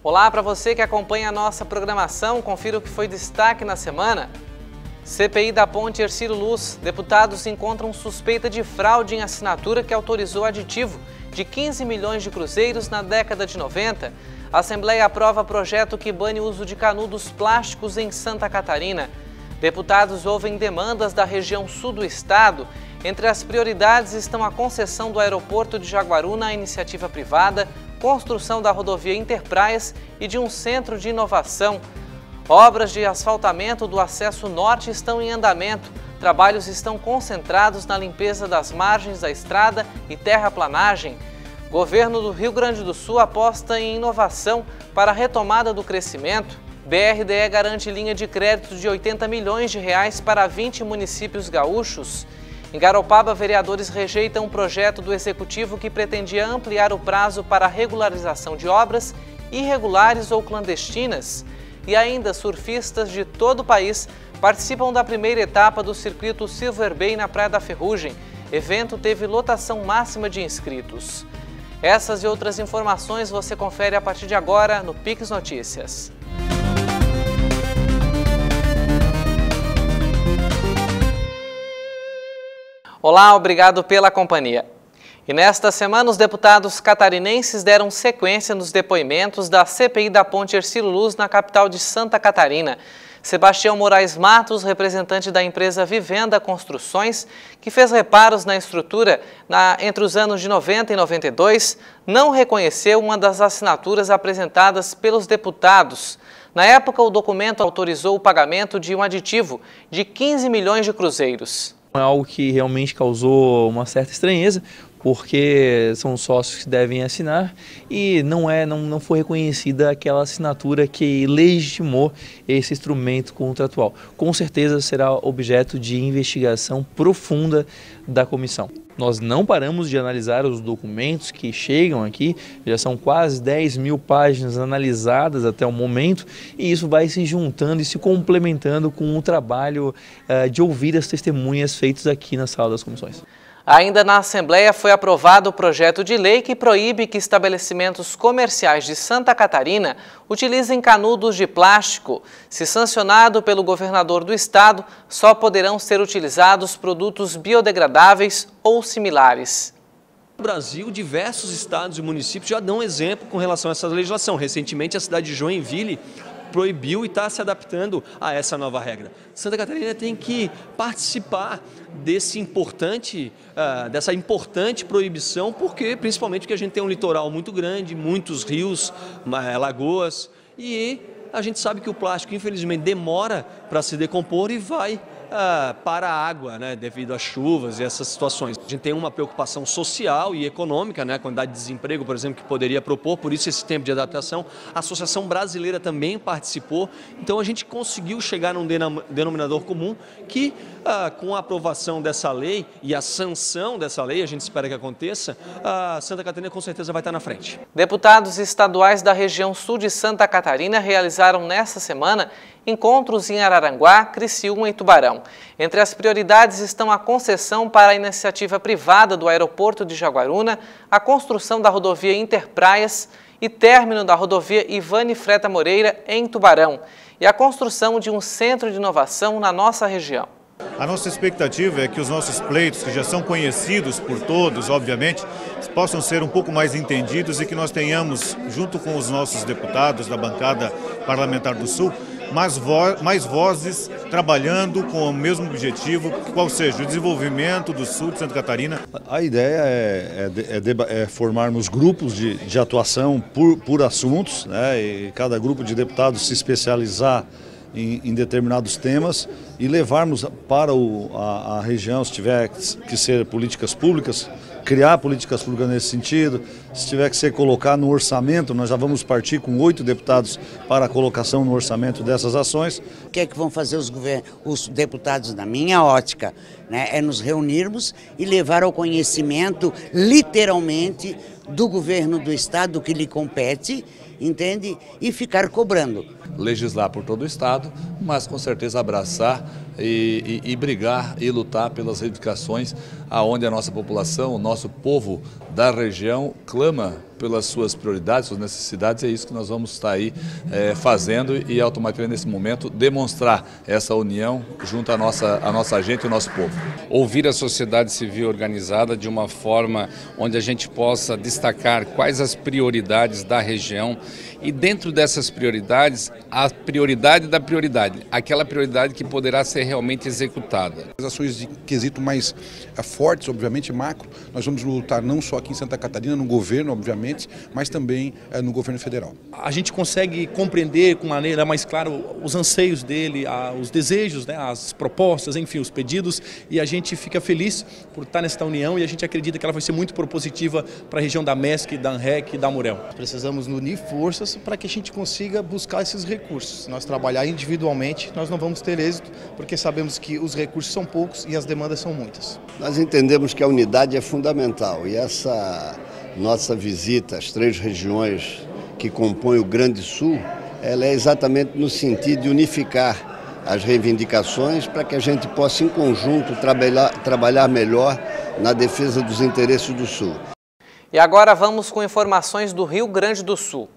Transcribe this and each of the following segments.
Olá para você que acompanha a nossa programação, confira o que foi destaque na semana. CPI da Ponte Hercílio Luz. Deputados encontram suspeita de fraude em assinatura que autorizou aditivo de 15 milhões de cruzeiros na década de 90. A Assembleia aprova projeto que bane o uso de canudos plásticos em Santa Catarina. Deputados ouvem demandas da região sul do estado. Entre as prioridades estão a concessão do aeroporto de Jaguaruna à iniciativa privada, construção da rodovia Interpraias e de um centro de inovação. Obras de asfaltamento do acesso norte estão em andamento. Trabalhos estão concentrados na limpeza das margens da estrada e terraplanagem. Governo do Rio Grande do Sul aposta em inovação para a retomada do crescimento. BRDE garante linha de crédito de 80 milhões de reais para 20 municípios gaúchos. Em Garopaba, vereadores rejeitam um projeto do Executivo que pretendia ampliar o prazo para a regularização de obras irregulares ou clandestinas. E ainda, surfistas de todo o país participam da primeira etapa do circuito Silver Bay na Praia da Ferrugem. Evento teve lotação máxima de inscritos. Essas e outras informações você confere a partir de agora no Pix Notícias. Olá, obrigado pela companhia. E nesta semana, os deputados catarinenses deram sequência nos depoimentos da CPI da Ponte Hercílio Luz na capital de Santa Catarina. Sebastião Moraes Matos, representante da empresa Vivenda Construções, que fez reparos na estrutura entre os anos de 90 e 92, não reconheceu uma das assinaturas apresentadas pelos deputados. Na época, o documento autorizou o pagamento de um aditivo de 15 milhões de cruzeiros. É algo que realmente causou uma certa estranheza, porque são sócios que devem assinar e não foi reconhecida aquela assinatura que legitimou esse instrumento contratual. Com certeza será objeto de investigação profunda da comissão. Nós não paramos de analisar os documentos que chegam aqui, já são quase 10 mil páginas analisadas até o momento, e isso vai se juntando e se complementando com o trabalho de ouvir as testemunhas feitas aqui na sala das comissões. Ainda na Assembleia foi aprovado o projeto de lei que proíbe que estabelecimentos comerciais de Santa Catarina utilizem canudos de plástico. Se sancionado pelo governador do estado, só poderão ser utilizados produtos biodegradáveis ou similares. No Brasil, diversos estados e municípios já dão exemplo com relação a essa legislação. Recentemente, a cidade de Joinville proibiu e está se adaptando a essa nova regra. Santa Catarina tem que participar dessa importante proibição, principalmente porque a gente tem um litoral muito grande, muitos rios, lagoas, e a gente sabe que o plástico, infelizmente, demora para se decompor e vai para a água, né, devido às chuvas e essas situações. A gente tem uma preocupação social e econômica, né, a quantidade de desemprego, por exemplo, que poderia propor, por isso esse tempo de adaptação. A Associação Brasileira também participou, então a gente conseguiu chegar num denominador comum que, com a aprovação dessa lei e a sanção dessa lei, a gente espera que aconteça, a Santa Catarina com certeza vai estar na frente. Deputados estaduais da região sul de Santa Catarina realizaram nesta semana encontros em Araranguá, Criciúma e Tubarão. Entre as prioridades estão a concessão para a iniciativa privada do aeroporto de Jaguaruna, a construção da rodovia Interpraias e término da rodovia Ivane Freta Moreira em Tubarão, e a construção de um centro de inovação na nossa região. A nossa expectativa é que os nossos pleitos, que já são conhecidos por todos, obviamente, possam ser um pouco mais entendidos e que nós tenhamos, junto com os nossos deputados da bancada parlamentar do Sul, mais vozes trabalhando com o mesmo objetivo, qual seja o desenvolvimento do sul de Santa Catarina. A ideia é formarmos grupos de atuação por assuntos, né, e cada grupo de deputados se especializar em determinados temas e levarmos para a região, se tiver que ser políticas públicas, criar políticas públicas nesse sentido. Se tiver que ser colocar no orçamento, nós já vamos partir com 8 deputados para a colocação no orçamento dessas ações. O que é que vão fazer os deputados, na minha ótica, né? É nos reunirmos e levar ao conhecimento, literalmente, do governo do estado que lhe compete, entende? E ficar cobrando. Legislar por todo o estado, mas com certeza abraçar e brigar e lutar pelas reivindicações aonde a nossa população, o nosso povo da região clama pelas suas prioridades, suas necessidades, é isso que nós vamos estar aí fazendo e automaticamente nesse momento demonstrar essa união junto à nossa gente e ao nosso povo. Ouvir a sociedade civil organizada de uma forma onde a gente possa destacar quais as prioridades da região e dentro dessas prioridades, a prioridade da prioridade, aquela prioridade que poderá ser realmente executada. As ações de quesito mais fortes, obviamente, macro, nós vamos lutar não só aqui em Santa Catarina, no governo, obviamente, mas também no governo federal. A gente consegue compreender com maneira mais clara os anseios dele, os desejos, né, as propostas, enfim, os pedidos, e a gente fica feliz por estar nesta união e a gente acredita que ela vai ser muito propositiva para a região da MESC, da ANREC e da Amurel. Precisamos unir forças para que a gente consiga buscar esses recursos. Se nós trabalhar individualmente, nós não vamos ter êxito, porque sabemos que os recursos são poucos e as demandas são muitas. Nós entendemos que a unidade é fundamental e essa nossa visita às 3 regiões que compõem o Grande Sul, ela é exatamente no sentido de unificar as reivindicações para que a gente possa, em conjunto, trabalhar melhor na defesa dos interesses do Sul. E agora vamos com informações do Rio Grande do Sul.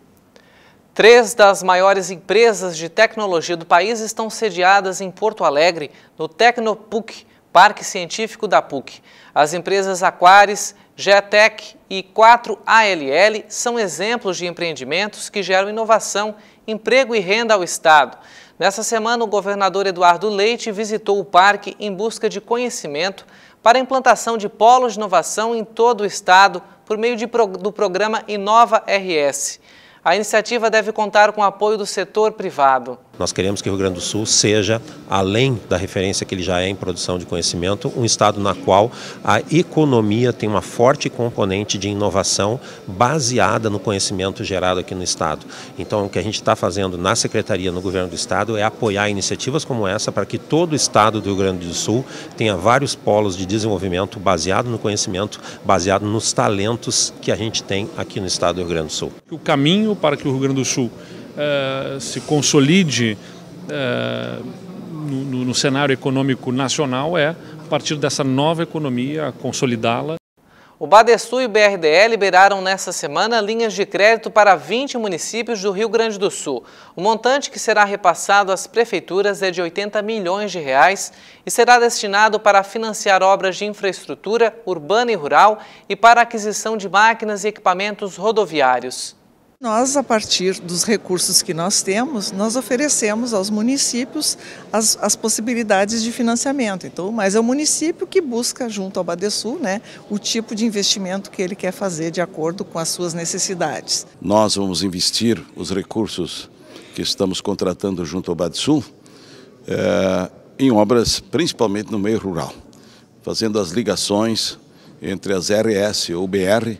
3 das maiores empresas de tecnologia do país estão sediadas em Porto Alegre, no Tecnopuc, Parque Científico da PUC. As empresas Aquaris, Getec e 4ALL são exemplos de empreendimentos que geram inovação, emprego e renda ao Estado. Nessa semana, o governador Eduardo Leite visitou o parque em busca de conhecimento para a implantação de polos de inovação em todo o Estado por meio do programa Inova RS. A iniciativa deve contar com o apoio do setor privado. Nós queremos que o Rio Grande do Sul seja, além da referência que ele já é em produção de conhecimento, um estado na qual a economia tem uma forte componente de inovação baseada no conhecimento gerado aqui no estado. Então, o que a gente está fazendo na Secretaria, no Governo do Estado, é apoiar iniciativas como essa para que todo o estado do Rio Grande do Sul tenha vários polos de desenvolvimento baseado no conhecimento, baseado nos talentos que a gente tem aqui no estado do Rio Grande do Sul. O caminho para que o Rio Grande do Sul se consolide no cenário econômico nacional é, a partir dessa nova economia, consolidá-la. O Badesul e o BRDE liberaram nesta semana linhas de crédito para 20 municípios do Rio Grande do Sul. O montante que será repassado às prefeituras é de 80 milhões de reais e será destinado para financiar obras de infraestrutura urbana e rural e para a aquisição de máquinas e equipamentos rodoviários. Nós, a partir dos recursos que nós temos, nós oferecemos aos municípios as possibilidades de financiamento. Então, mas é o município que busca, junto ao Badesul, né, o tipo de investimento que ele quer fazer de acordo com as suas necessidades. Nós vamos investir os recursos que estamos contratando junto ao Badesul em obras, principalmente no meio rural, fazendo as ligações entre as RS ou BR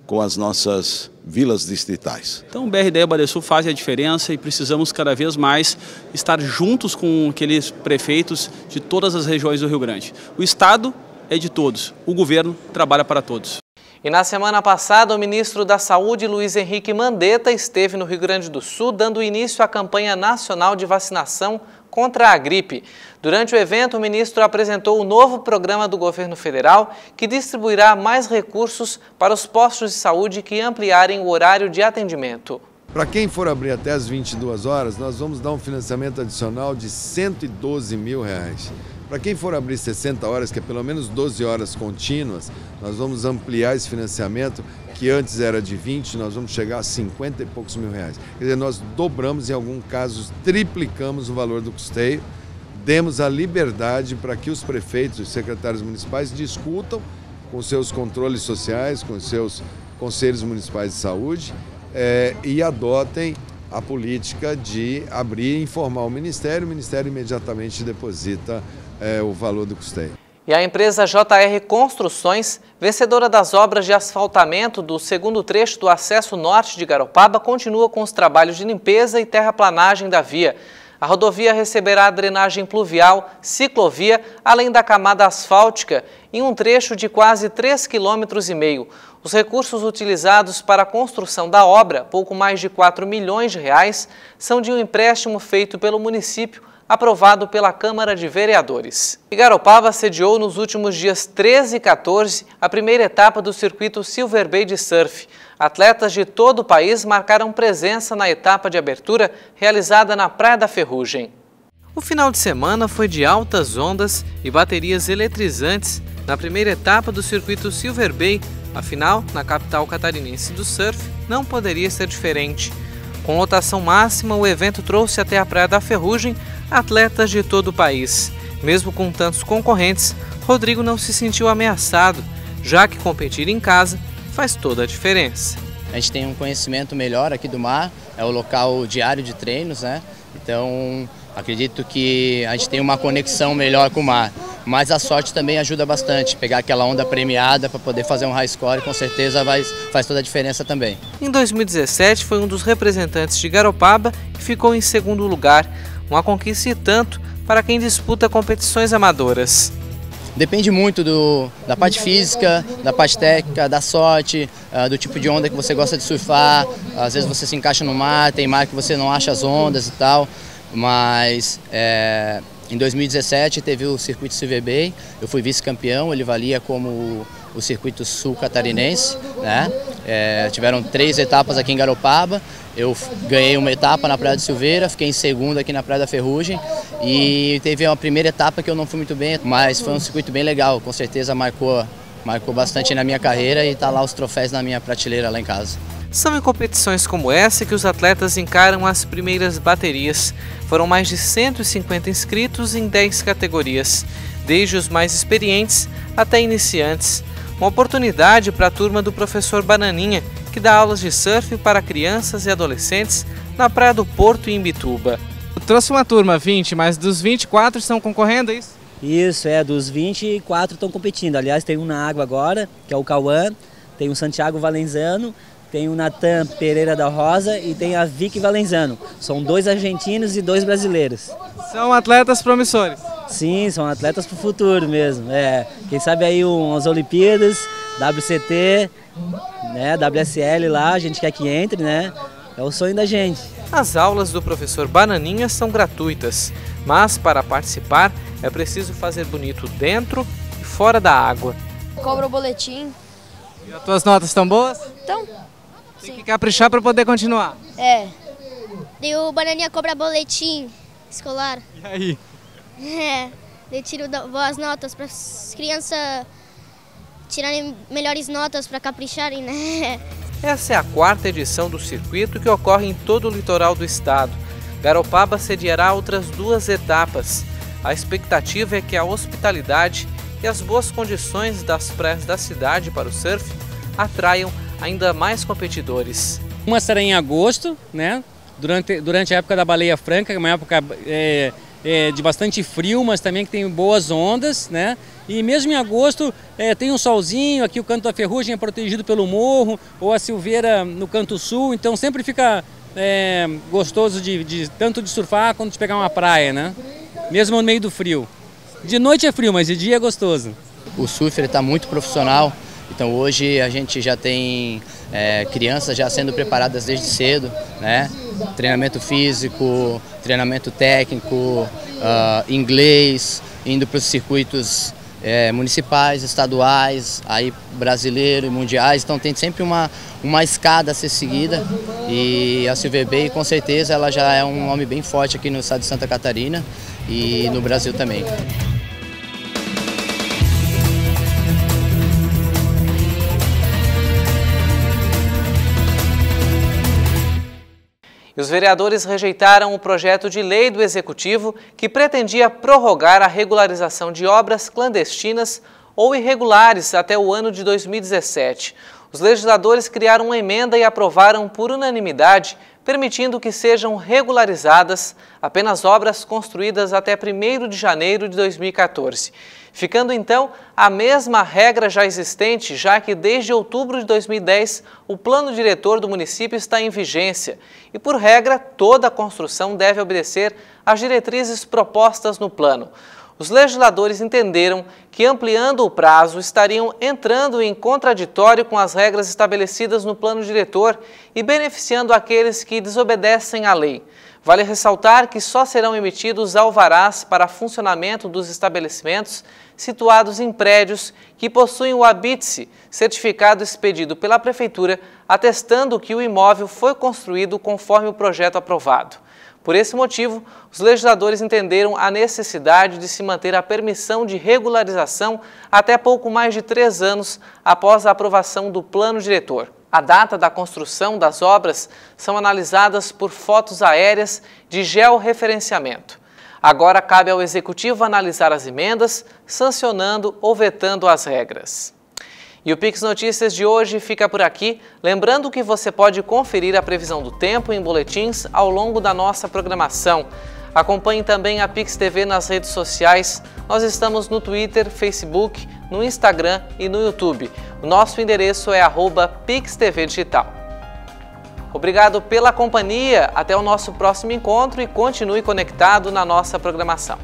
com as nossas vilas distritais. Então o BRDE e o Badesul fazem a diferença e precisamos cada vez mais estar juntos com aqueles prefeitos de todas as regiões do Rio Grande. O Estado é de todos, o governo trabalha para todos. E na semana passada, o ministro da Saúde, Luiz Henrique Mandetta, esteve no Rio Grande do Sul dando início à campanha nacional de vacinação contra a gripe. Durante o evento, o ministro apresentou o novo programa do governo federal que distribuirá mais recursos para os postos de saúde que ampliarem o horário de atendimento. Para quem for abrir até as 22 horas, nós vamos dar um financiamento adicional de R$ 112 mil. Para quem for abrir 60 horas, que é pelo menos 12 horas contínuas, nós vamos ampliar esse financiamento, que antes era de 20, nós vamos chegar a 50 e poucos mil reais. Quer dizer, nós dobramos, em alguns casos, triplicamos o valor do custeio, demos a liberdade para que os prefeitos e os secretários municipais discutam com seus controles sociais, com seus conselhos municipais de saúde e adotem a política de abrir e informar o Ministério imediatamente deposita o valor do custeio. E a empresa JR Construções, vencedora das obras de asfaltamento do segundo trecho do acesso norte de Garopaba, continua com os trabalhos de limpeza e terraplanagem da via. A rodovia receberá drenagem pluvial, ciclovia, além da camada asfáltica, em um trecho de quase 3,5 km. Os recursos utilizados para a construção da obra, pouco mais de R$ 4 milhões, são de um empréstimo feito pelo município aprovado pela Câmara de Vereadores. Garopaba sediou nos últimos dias 13 e 14 a primeira etapa do circuito Silver Bay de surf. Atletas de todo o país marcaram presença na etapa de abertura realizada na Praia da Ferrugem. O final de semana foi de altas ondas e baterias eletrizantes na primeira etapa do circuito Silver Bay. Afinal, na capital catarinense do surf, não poderia ser diferente. Com lotação máxima, o evento trouxe até a Praia da Ferrugem atletas de todo o país. Mesmo com tantos concorrentes, Rodrigo não se sentiu ameaçado, já que competir em casa faz toda a diferença. A gente tem um conhecimento melhor aqui do mar, é o local diário de treinos, né? Então, acredito que a gente tem uma conexão melhor com o mar. Mas a sorte também ajuda bastante, pegar aquela onda premiada para poder fazer um high score, com certeza faz toda a diferença também. Em 2017 foi um dos representantes de Garopaba que ficou em segundo lugar, uma conquista e tanto para quem disputa competições amadoras. Depende muito da parte física, da parte técnica, da sorte, do tipo de onda que você gosta de surfar. Às vezes você se encaixa no mar, tem mar que você não acha as ondas e tal, mas em 2017 teve o circuito Silver Bay, eu fui vice-campeão, ele valia como o circuito sul catarinense, né? Tiveram 3 etapas aqui em Garopaba, eu ganhei uma etapa na Praia de Silveira, fiquei em segundo aqui na Praia da Ferrugem e teve uma primeira etapa que eu não fui muito bem, mas foi um circuito bem legal, com certeza marcou bastante na minha carreira e está lá os troféus na minha prateleira lá em casa. São em competições como essa que os atletas encaram as primeiras baterias. Foram mais de 150 inscritos em 10 categorias, desde os mais experientes até iniciantes. Uma oportunidade para a turma do professor Bananinha, que dá aulas de surf para crianças e adolescentes na Praia do Porto e em Bituba. Eu trouxe uma turma, 20, mas dos 24 estão concorrendo, é isso? Isso, dos 24 estão competindo. Aliás, tem um na água agora, que é o Cauã, tem o Santiago Valenzano, tem o Natan Pereira da Rosa e tem a Vicky Valenzano. São 2 argentinos e 2 brasileiros. São atletas promissores? Sim, são atletas para o futuro mesmo. Quem sabe aí umas Olimpíadas, WCT, né, WSL lá, a gente quer que entre, né? É o sonho da gente. As aulas do professor Bananinha são gratuitas, mas para participar é preciso fazer bonito dentro e fora da água. Cobra o boletim. E as tuas notas estão boas? Então. Tem que caprichar para poder continuar. E o Bananinha cobra boletim escolar. E aí? Eu tiro boas notas para as crianças tirarem melhores notas para capricharem, né? Essa é a 4ª edição do circuito que ocorre em todo o litoral do estado. Garopaba sediará outras 2 etapas. A expectativa é que a hospitalidade e as boas condições das praias da cidade para o surf atraiam ainda mais competidores. Uma será em agosto, né? Durante a época da Baleia Franca, que é uma época de bastante frio, mas também que tem boas ondas, né? E mesmo em agosto tem um solzinho, aqui o Canto da Ferrugem é protegido pelo morro, ou a Silveira no Canto Sul, então sempre fica gostoso tanto de surfar quanto de pegar uma praia, né? Mesmo no meio do frio. De noite é frio, mas de dia é gostoso. O surf está muito profissional, então hoje a gente já tem crianças já sendo preparadas desde cedo, né? Treinamento físico, treinamento técnico, inglês, indo para os circuitos municipais, estaduais, aí brasileiro e mundiais, então tem sempre uma escada a ser seguida e a Silver Bay com certeza ela já é um nome bem forte aqui no estado de Santa Catarina e no Brasil também. Os vereadores rejeitaram o projeto de lei do Executivo que pretendia prorrogar a regularização de obras clandestinas ou irregulares até o ano de 2017. Os legisladores criaram uma emenda e aprovaram por unanimidade, permitindo que sejam regularizadas apenas obras construídas até 1º de janeiro de 2014. Ficando então a mesma regra já existente, já que desde outubro de 2010 o plano diretor do município está em vigência e, por regra, toda a construção deve obedecer às diretrizes propostas no plano. os legisladores entenderam que, ampliando o prazo, estariam entrando em contraditório com as regras estabelecidas no plano diretor e beneficiando aqueles que desobedecem à lei. Vale ressaltar que só serão emitidos alvarás para funcionamento dos estabelecimentos situados em prédios que possuem o habite-se, certificado expedido pela Prefeitura, atestando que o imóvel foi construído conforme o projeto aprovado. Por esse motivo, os legisladores entenderam a necessidade de se manter a permissão de regularização até pouco mais de 3 anos após a aprovação do plano diretor. A data da construção das obras são analisadas por fotos aéreas de georreferenciamento. Agora cabe ao Executivo analisar as emendas, sancionando ou vetando as regras. E o Pix Notícias de hoje fica por aqui, lembrando que você pode conferir a previsão do tempo em boletins ao longo da nossa programação. Acompanhe também a Pix TV nas redes sociais. Nós estamos no Twitter, Facebook, no Instagram e no YouTube. O nosso endereço é @PixTVDigital. Obrigado pela companhia, até o nosso próximo encontro e continue conectado na nossa programação.